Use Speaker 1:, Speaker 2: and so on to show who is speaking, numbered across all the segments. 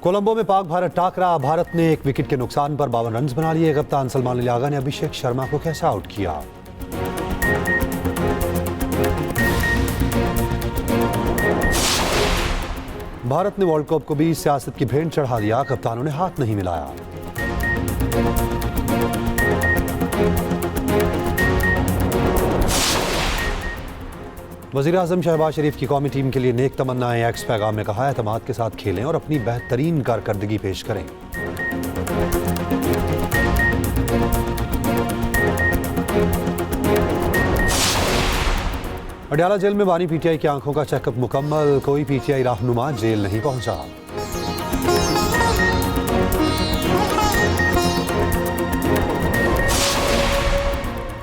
Speaker 1: कोलंबो में पाक भारत टाकरा, भारत ने एक विकेट के नुकसान पर 52 रन बना लिए। कप्तान सलमान अली आगा ने अभिषेक शर्मा को कैसे आउट किया? भारत ने वर्ल्ड कप को भी सियासत की भेंट चढ़ा दिया। कप्तानों ने हाथ नहीं मिलाया। वज़ीर आज़म शहबाज शरीफ की कौमी टीम के लिए नेक तमन्नाएं। एक्स पैगाम में कहा, एतमाद के साथ खेलें और अपनी बेहतरीन कारकर्दगी पेश करें। अडयाला जेल में बानी पीटीआई की आंखों का चेकअप मुकम्मल। कोई पीटीआई रहनुमा जेल नहीं पहुंचा।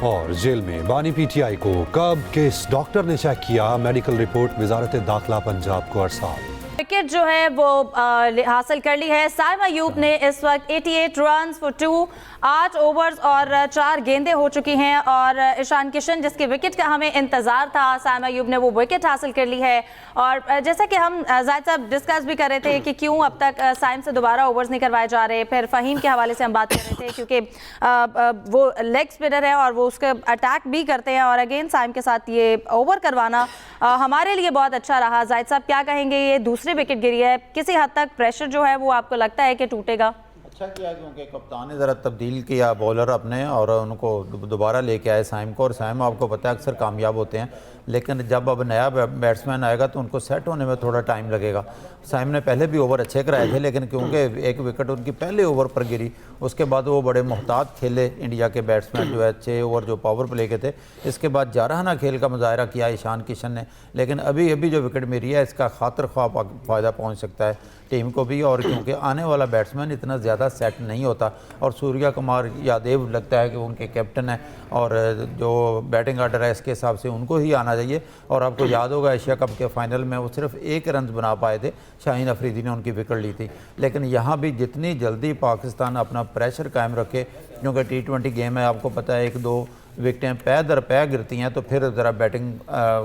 Speaker 1: और जेल में बानी पीटीआई को कब किस डॉक्टर ने चेक किया? मेडिकल रिपोर्ट वजारत दाखिला पंजाब को अरसाल।
Speaker 2: विकेट जो है वो हासिल कर ली है साइम अयूब ने। इस वक्त 88 रन फॉर 2, 8 ओवर्स और 4 गेंदें हो चुकी हैं। और ईशान किशन जिसकी विकेट का हमें इंतजार था, साइम अयूब ने वो विकेट हासिल कर ली है। और जैसा कि हम जाहिद साहब डिस्कस भी कर रहे थे कि क्यों अब तक साइम से दोबारा ओवर्स नहीं करवाए जा रहे। फिर फ़हीम के हवाले से हम बात कर रहे थे क्योंकि वो लेग स्पिनर है और वो उसके अटैक भी करते हैं। और अगेन साइम के साथ ये ओवर करवाना हमारे लिए बहुत अच्छा रहा। जाहिद साहब क्या कहेंगे? ये दूसरी विकेट गिरी है, किसी हद तक प्रेशर जो है वो आपको लगता है कि टूटेगा?
Speaker 3: अच्छा किया क्योंकि कप्तान ने ज़रा तब्दील किया बॉलर अपने और उनको दोबारा लेके आए साइम को। और साइम आपको पता है अक्सर कामयाब होते हैं, लेकिन जब अब नया बैट्समैन आएगा तो उनको सेट होने में थोड़ा टाइम लगेगा। साइम ने पहले भी ओवर अच्छे कराए थे, लेकिन क्योंकि एक विकेट उनकी पहले ओवर पर गिरी, उसके बाद वो बड़े मोहतात खेले। इंडिया के बैट्समैन जो है 6 ओवर जो पावर प्ले के थे, इसके बाद जारहाना खेल का मुजाहरा किया ईशान किशन ने। लेकिन अभी जो विकेट मिली है इसका खातिर ख्वाह फ़ायदा पहुँच सकता है टीम को भी। और क्योंकि आने वाला बैट्समैन इतना ज़्यादा सेट नहीं होता और सूर्या कुमार यादव लगता है कि उनके कैप्टन है और जो बैटिंग आर्डर है इसके हिसाब से उनको ही आना चाहिए। और आपको याद होगा एशिया कप के फाइनल में वो सिर्फ 1 रन बना पाए थे, शाहीन अफरीदी ने उनकी विकेट ली थी। लेकिन यहाँ भी जितनी जल्दी पाकिस्तान अपना प्रेशर कायम रखे, क्योंकि T20 गेम है, आपको पता है 1-2 विकटें पै दर पै गिरती हैं तो फिर ज़रा बैटिंग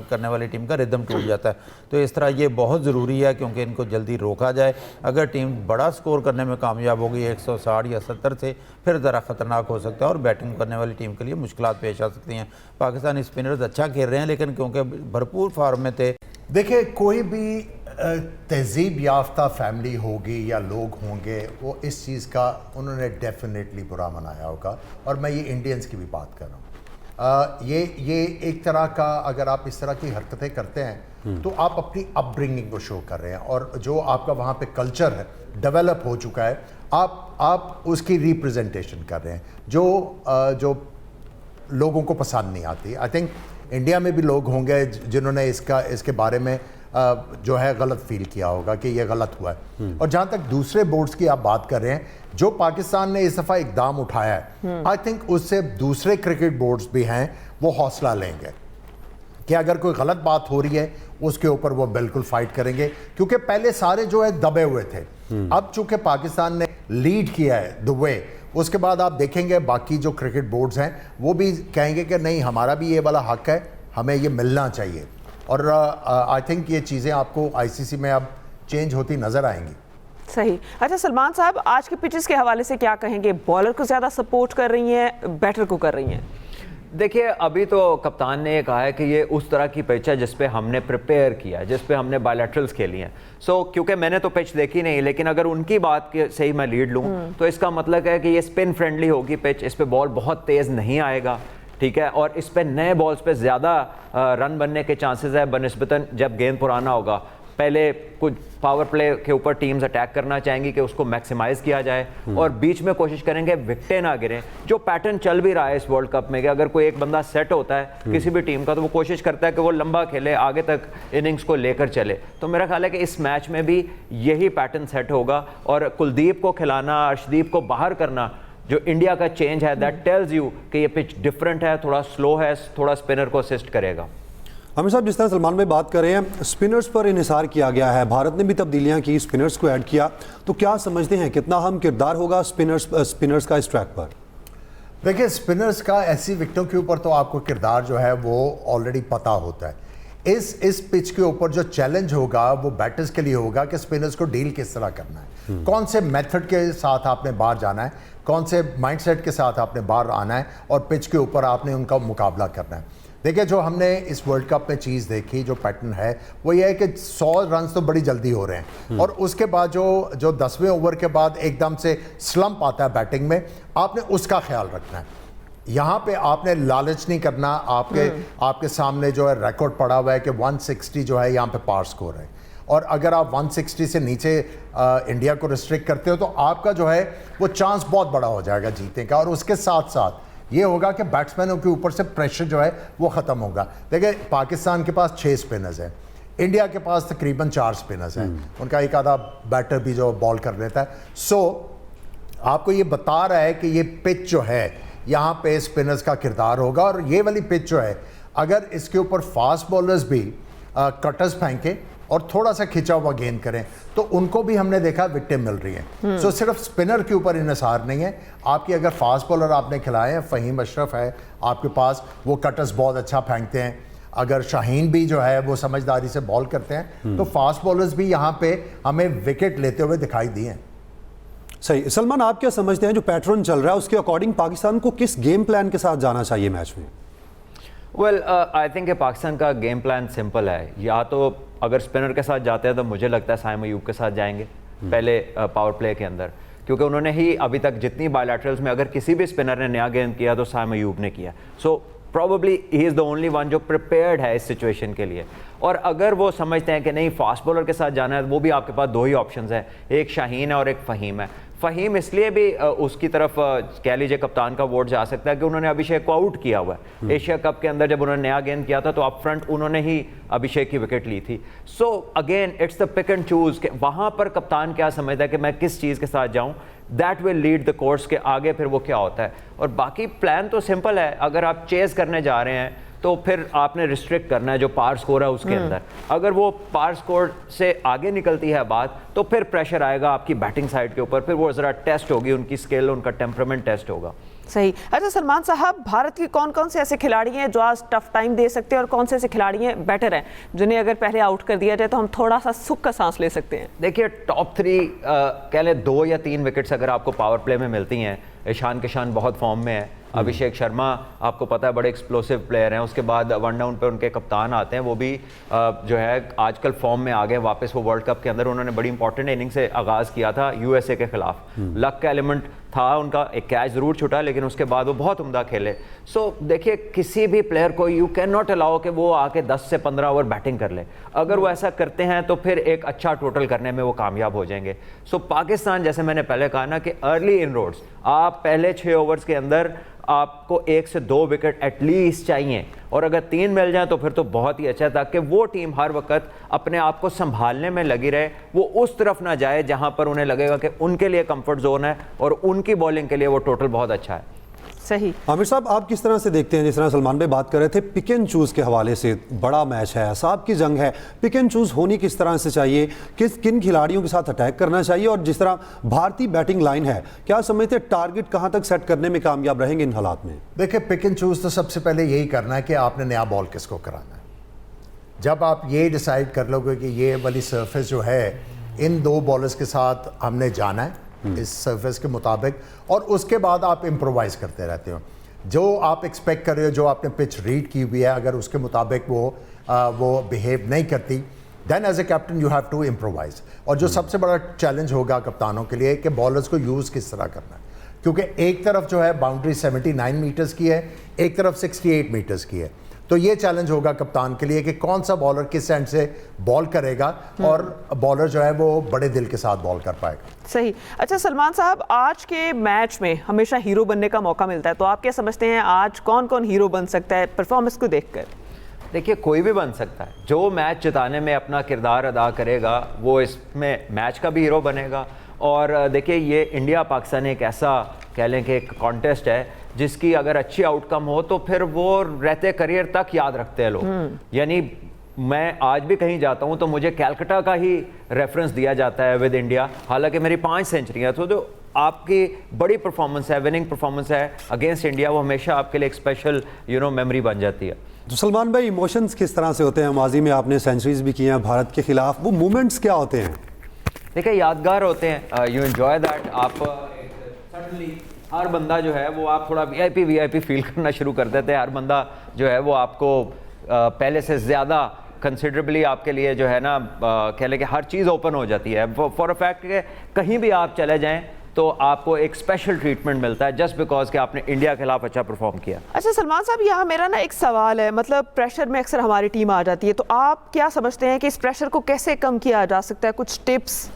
Speaker 3: करने वाली टीम का रिदम टूट जाता है। तो इस तरह ये बहुत ज़रूरी है क्योंकि इनको जल्दी रोका जाए। अगर टीम बड़ा स्कोर करने में कामयाब होगी 160 या 70 से, फिर ज़रा ख़तरनाक हो सकता है और बैटिंग करने वाली टीम के लिए मुश्किलात पेश आ सकती हैं। पाकिस्तानी स्पिनर्स अच्छा खेल रहे हैं, लेकिन क्योंकि भरपूर फॉर्म में थे।
Speaker 4: देखिए, कोई भी तहजीब याफ्ता फैमिली होगी या लोग होंगे, वो इस चीज़ का उन्होंने डेफिनेटली बुरा मनाया होगा। और मैं ये इंडियंस की भी बात कर रहा हूँ। ये एक तरह का, अगर आप इस तरह की हरकतें करते हैं तो आप अपनी अपब्रिंगिंग को शो कर रहे हैं। और जो आपका वहाँ पे कल्चर है डेवलप हो चुका है, आप उसकी रिप्रेजेंटेशन कर रहे हैं जो लोगों को पसंद नहीं आती। आई थिंक इंडिया में भी लोग होंगे जिन्होंने इसके बारे में जो है गलत फील किया होगा कि ये गलत हुआ है। और जहाँ तक दूसरे बोर्ड्स की आप बात कर रहे हैं, जो पाकिस्तान ने इस दफ़ा इकदाम उठाया है, आई थिंक उससे दूसरे क्रिकेट बोर्ड्स भी हैं वो हौसला लेंगे कि अगर कोई गलत बात हो रही है उसके ऊपर वो बिल्कुल फाइट करेंगे। क्योंकि पहले सारे जो है दबे हुए थे, अब चूंकि पाकिस्तान ने लीड किया है द वे, उसके बाद आप देखेंगे बाकी जो क्रिकेट बोर्ड्स हैं वो भी कहेंगे कि नहीं, हमारा भी ये वाला हक है, हमें ये मिलना चाहिए। और आई थिंक ये चीज़ें आपको आईसीसी में अब चेंज होती नज़र आएंगी।
Speaker 5: सही। अच्छा सलमान साहब, आज के पिचेस के हवाले से क्या कहेंगे? बॉलर को ज़्यादा सपोर्ट कर रही हैं, बैटर को कर रही हैं?
Speaker 6: देखिए, अभी तो कप्तान ने कहा है कि ये उस तरह की पिच है जिस पे हमने प्रिपेयर किया है, जिस पे हमने बायलैटरल्स खेली हैं। क्योंकि मैंने तो पिच देखी नहीं, लेकिन अगर उनकी बात से ही मैं लीड लूँ तो इसका मतलब है कि ये स्पिन फ्रेंडली होगी पिच, इस पे बॉल बहुत तेज़ नहीं आएगा, ठीक है। और इस पे नए बॉल्स पे ज़्यादा रन बनने के चांसेस है बनिस्बतन जब गेंद पुराना होगा। पहले कुछ पावर प्ले के ऊपर टीम्स अटैक करना चाहेंगी कि उसको मैक्सिमाइज किया जाए और बीच में कोशिश करेंगे विकटें ना गिरें। जो पैटर्न चल भी रहा है इस वर्ल्ड कप में कि अगर कोई एक बंदा सेट होता है किसी भी टीम का तो वो कोशिश करता है कि वो लंबा खेले, आगे तक इनिंग्स को लेकर चले। तो मेरा ख्याल है कि इस मैच में भी यही पैटर्न सेट होगा। और कुलदीप को खिलाना, अर्शदीप को बाहर करना, जो इंडिया का चेंज है, दैट टेल्स यू कि ये पिच डिफरेंट है, थोड़ा स्लो है, थोड़ा स्पिनर को असिस्ट करेगा।
Speaker 1: आमिर साहब, जिस तरह सलमान भाई बात कर रहे हैं, स्पिनर्स पर इन्हिसार किया गया है, भारत ने भी तब्दीलियां की, स्पिनर्स को ऐड किया, तो क्या समझते हैं कितना अहम किरदार होगा स्पिनर्स का इस ट्रैक पर?
Speaker 4: देखिए, स्पिनर्स का ऐसी विकेटों के ऊपर तो आपको किरदार जो है वो ऑलरेडी पता होता है। इस पिच के ऊपर जो चैलेंज होगा वो बैटर्स के लिए होगा कि स्पिनर्स को डील किस तरह करना है, कौन से मेथड के साथ आपने बाहर जाना है, कौन से माइंडसेट के साथ आपने बाहर आना है और पिच के ऊपर आपने उनका मुकाबला करना है। देखिए, जो हमने इस वर्ल्ड कप में चीज़ देखी, जो पैटर्न है वो ये है कि 100 रन तो बड़ी जल्दी हो रहे हैं और उसके बाद जो 10वें ओवर के बाद एकदम से स्लंप आता है बैटिंग में, आपने उसका ख्याल रखना है। यहाँ पे आपने लालच नहीं करना। आपके सामने जो है रिकॉर्ड पड़ा हुआ है कि 160 जो है यहाँ पे पार स्कोर है, और अगर आप 160 से नीचे इंडिया को रिस्ट्रिक्ट करते हो तो आपका जो है वो चांस बहुत बड़ा हो जाएगा जीतने का, और उसके साथ साथ ये होगा कि बैट्समैनों के ऊपर से प्रेशर जो है वो ख़त्म होगा। देखिए, पाकिस्तान के पास 6 स्पिनर्स हैं, इंडिया के पास तकरीबन 4 स्पिनर्स हैं, उनका एक आधा बैटर भी जो बॉल कर लेता है। सो आपको ये बता रहा है कि ये पिच जो है यहाँ पे स्पिनर्स का किरदार होगा, और ये वाली पिच जो है अगर इसके ऊपर फास्ट बॉलर्स भी कटर्स फेंके और थोड़ा सा खिंचा हुआ गेंद करें तो उनको भी हमने देखा विकेटें मिल रही हैं। सो सिर्फ स्पिनर के ऊपर इन्हिसार नहीं है। आपकी अगर फास्ट बॉलर आपने खिलाए हैं, फ़हीम अशरफ है आपके पास, वो कटर्स बहुत अच्छा फेंकते हैं, अगर शाहीन भी जो है वो समझदारी से बॉल करते हैं, तो फास्ट बॉलर्स भी यहाँ पे हमें विकेट लेते हुए दिखाई दिए हैं।
Speaker 1: सही। सलमान, आप क्या समझते हैं जो पैटर्न चल रहा है उसके अकॉर्डिंग पाकिस्तान को किस गेम प्लान के साथ जाना चाहिए मैच में?
Speaker 6: वेल, आई थिंक पाकिस्तान का गेम प्लान सिंपल है। या तो अगर स्पिनर के साथ जाते हैं तो मुझे लगता है साइम अयूब के साथ जाएंगे पहले पावर प्ले के अंदर, क्योंकि उन्होंने ही अभी तक जितनी बायलैटरल्स में अगर किसी भी स्पिनर ने नया गेंद किया तो साइम अयूब ने किया। So probably he is the only one जो प्रिपेयर्ड है इस सिचुएशन के लिए। और अगर वो समझते हैं कि नहीं फास्ट बॉलर के साथ जाना है, वो भी आपके पास 2 ही ऑप्शंस हैं, एक शाहीन है और एक फ़हीम है। फ़हीम इसलिए भी उसकी तरफ कह लीजिए कप्तान का वोट जा सकता है कि उन्होंने अभिषेक को आउट किया हुआ है। एशिया कप के अंदर जब उन्होंने नया गेंद किया था तो अप फ्रंट उन्होंने ही अभिषेक की विकेट ली थी। So again it's the pick and choose कि वहाँ पर कप्तान क्या समझता है कि मैं किस चीज़ के साथ जाऊँ, that will lead the course के आगे फिर वो क्या होता है। और बाकी प्लान तो सिंपल है, अगर आप चेस करने जा रहे हैं तो फिर आपने रिस्ट्रिक्ट करना है जो पार स्कोर है उसके अंदर। अगर वो पार स्कोर से आगे निकलती है बात तो फिर प्रेशर आएगा आपकी बैटिंग साइड के ऊपर, फिर वो ज़रा टेस्ट होगी, उनकी स्किल, उनका टेम्परामेंट टेस्ट होगा।
Speaker 5: सही। अच्छा सलमान साहब, भारत के कौन कौन से ऐसे खिलाड़ी हैं जो आज टफ टाइम दे सकते हैं और कौन से ऐसे खिलाड़ी हैं बेटर हैं जिन्हें अगर पहले आउट कर दिया जाए तो हम थोड़ा सा सुख का सांस ले सकते हैं?
Speaker 6: देखिए, टॉप 3 कह लें 2 या 3 विकेट्स अगर आपको पावर प्ले में मिलती हैं, ईशान किशान बहुत फॉर्म में है, अभिषेक शर्मा आपको पता है बड़े एक्सप्लोसिव प्लेयर हैं, उसके बाद वन डाउन पे उनके कप्तान आते हैं, वो भी जो है आजकल फॉर्म में आ गए वापस। वो वर्ल्ड कप के अंदर उन्होंने बड़ी इंपॉर्टेंट इनिंग से आगाज़ किया था यूएसए के खिलाफ, लक का एलिमेंट था उनका, एक कैच ज़रूर छूटा लेकिन उसके बाद वो बहुत उम्दा खेले। सो देखिए, किसी भी प्लेयर को यू कैन नॉट अलाउ कि वो आके 10 से 15 ओवर बैटिंग कर ले। अगर वो ऐसा करते हैं तो फिर एक अच्छा टोटल करने में वो कामयाब हो जाएंगे। सो पाकिस्तान, जैसे मैंने पहले कहा ना कि अर्ली इनरोड्स, आप पहले 6 ओवर्स के अंदर आपको 1 से 2 विकेट एटलीस्ट चाहिए, और अगर 3 मिल जाए तो फिर तो बहुत ही अच्छा, ताकि वो टीम हर वक्त अपने आप को संभालने में लगी रहे, वो उस तरफ ना जाए जहां पर उन्हें लगेगा कि उनके लिए कंफर्ट जोन है और उनकी बॉलिंग के लिए वो टोटल बहुत अच्छा है।
Speaker 5: सही।
Speaker 1: आमिर साहब, आप किस तरह से देखते हैं, जिस तरह सलमान भाई बात कर रहे थे पिक एंड चूज के हवाले से, बड़ा मैच है, साहब की जंग है, पिक एंड चूज होनी किस तरह से चाहिए, किन खिलाड़ियों के साथ अटैक करना चाहिए, और जिस तरह भारतीय बैटिंग लाइन है, क्या समझते हैं टारगेट कहां तक सेट करने में कामयाब रहेंगे इन हालात में?
Speaker 4: देखिए, पिक एंड चूज तो सबसे पहले यही करना है कि आपने नया बॉल किसको कराना है। जब आप ये डिसाइड कर लोगे कि ये वाली सरफेस जो है इन 2 बॉलर्स के साथ हमने जाना है इस सरफेस के मुताबिक, और उसके बाद आप इम्प्रोवाइज़ करते रहते हो, जो आप एक्सपेक्ट कर रहे हो, जो आपने पिच रीड की हुई है, अगर उसके मुताबिक वो बिहेव नहीं करती, then as a captain you have to improvise. और जो सबसे बड़ा चैलेंज होगा कप्तानों के लिए कि बॉलर्स को यूज़ किस तरह करना है, क्योंकि एक तरफ जो है बाउंड्री 79 मीटर्स की है, एक तरफ 68 मीटर्स की है। तो ये चैलेंज होगा कप्तान के लिए कि कौन सा बॉलर किस एंड से बॉल करेगा और बॉलर जो है वो बड़े दिल के साथ बॉल कर पाएगा।
Speaker 5: सही। अच्छा सलमान साहब, आज के मैच में हमेशा हीरो बनने का मौका मिलता है, तो आप क्या समझते हैं आज कौन कौन हीरो बन सकता है परफॉर्मेंस को देखकर?
Speaker 6: देखिए, कोई भी बन सकता है, जो मैच जिताने में अपना किरदार अदा करेगा वो इसमें मैच का भी हीरो बनेगा। और देखिए, ये इंडिया पाकिस्तान एक ऐसा कह लें कि एक कॉन्टेस्ट है जिसकी अगर अच्छी आउटकम हो तो फिर वो रहते करियर तक याद रखते हैं लोग। यानी मैं आज भी कहीं जाता हूं तो मुझे कैलकाटा का ही रेफरेंस दिया जाता है विद इंडिया, हालांकि मेरी 5 सेंचुरियां। तो जो आपकी बड़ी परफॉर्मेंस है, विनिंग परफॉर्मेंस है अगेंस्ट इंडिया, वो हमेशा आपके लिए एक स्पेशल मेमोरी बन जाती है।
Speaker 1: तो सलमान भाई, इमोशंस किस तरह से होते हैं? माजी में आपने सेंचुरीज भी की हैं भारत के खिलाफ, वो मोमेंट्स क्या होते हैं?
Speaker 6: देखिए यादगार होते हैं, यू एंजॉय दैट। आप सडनली हर बंदा जो है वो आप थोड़ा वीआईपी फील करना शुरू कर देते हैं। हर बंदा जो है वो आपको पहले से ज़्यादा कंसिडरेबली आपके लिए जो है ना कह लें कि हर चीज़ ओपन हो जाती है। फॉर अ फैक्ट कि कहीं भी आप चले जाएं तो आपको एक स्पेशल ट्रीटमेंट मिलता है जस्ट बिकॉज कि आपने इंडिया के खिलाफ अच्छा परफॉर्म किया।
Speaker 5: अच्छा सलमान साहब, यहाँ मेरा ना एक सवाल है, मतलब प्रेशर में अक्सर हमारी टीम आ जाती है, तो आप क्या समझते हैं कि इस प्रेशर को कैसे कम किया जा सकता है? कुछ टिप्स?